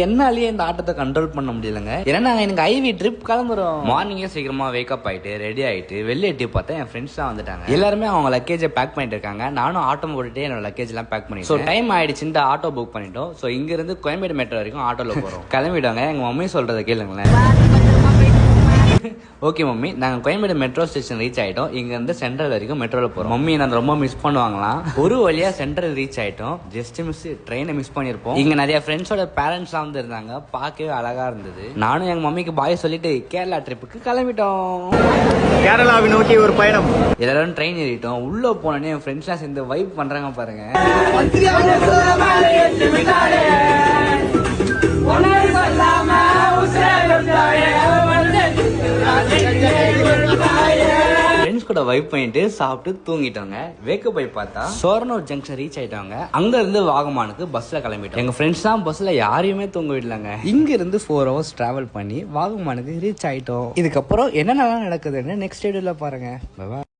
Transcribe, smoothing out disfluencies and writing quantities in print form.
என்னாலேயே இந்த ஆட்டத்தை கண்ட்ரோல் பண்ண முடியலங்க. ஏன்னா நாங்கள் எனக்கு ஐவி ட்ரிப் கிளம்புறோம். மார்னிங்கே சீக்கிரமா வேக்கப் ஆயிட்டு ரெடி ஆயிட்டு வெளியே எட்டி பார்த்தா என் ஃப்ரெண்ட்ஸ் தான் வந்துட்டாங்க. எல்லாருமே அவங்க லக்கேஜை பேக் பண்ணிட்டு இருக்காங்க. நானும் ஆட்டோ போட்டுட்டு என்னோட லக்கேஜ் எல்லாம் பேக் பண்ணி. ஸோ டைம் ஆயிடுச்சுட்டு ஆட்டோ புக் பண்ணிட்டோம். ஸோ இங்க இருந்து கோயம்பேடு மெட்ரோ வரைக்கும் ஆட்டோல போறோம். கிளம்பிடுவாங்க. எங்க மம்மி சொல்றதை கேளுங்களேன். ஓகே மம்மி, நாங்கள் கோயம்பேடு மெட்ரோ ஸ்டேஷன் ரீச் ஆகிட்டோம். இங்கேருந்து சென்ட்ரல் வரைக்கும் மெட்ரோவில் போகிறோம். மம்மி நான் ரொம்ப மிஸ் பண்ணுவாங்களாம். ஒரு வழியாக சென்ட்ரல் ரீச் ஆகிட்டோம். ஜஸ்ட் மிஸ் ட்ரெயினை மிஸ் பண்ணியிருப்போம். இங்கே நிறைய ஃப்ரெண்ட்ஸோட பேரண்ட்ஸ்லாம் வந்து இருந்தாங்க. பார்க்கவே அழகாக இருந்தது. நானும் எங்கள் மம்மிக்கு பாய் சொல்லிட்டு கேரளா ட்ரிப்புக்கு கிளம்பிட்டோம். கேரளாவை நோக்கி ஒரு பயணம். எல்லாரும் ட்ரெயின் ஏறிட்டோம். உள்ளே போனோடனே என் ஃப்ரெண்ட்ஸ்லாம் சேர்ந்து வைப் பண்ணுறாங்க பாருங்க. ஃப்ரெண்ட்ஸ் கூட வைப் பண்ணிட்டு சாப்பிட்டு தூங்கிட்டோங்க. வேக்கப் போய் பார்த்தா சோரனூர் ஜங்ஷன் ரீச் ஆயிட்டாங்க. அங்க இருந்து வாகமானுக்கு பஸ்ல கிளம்பிட்டோம். எங்க ஃப்ரெண்ட்ஸ் தான் பஸ்ல யாரையுமே தூங்க விடலாங்க. இங்க இருந்து 4 hours டிராவல் பண்ணி வாகமானுக்கு ரீச் ஆயிட்டோம். இதுக்கப்புறம் என்னென்னலாம் நடக்குதுன்னு நெக்ஸ்ட் வீடியோல பாருங்க.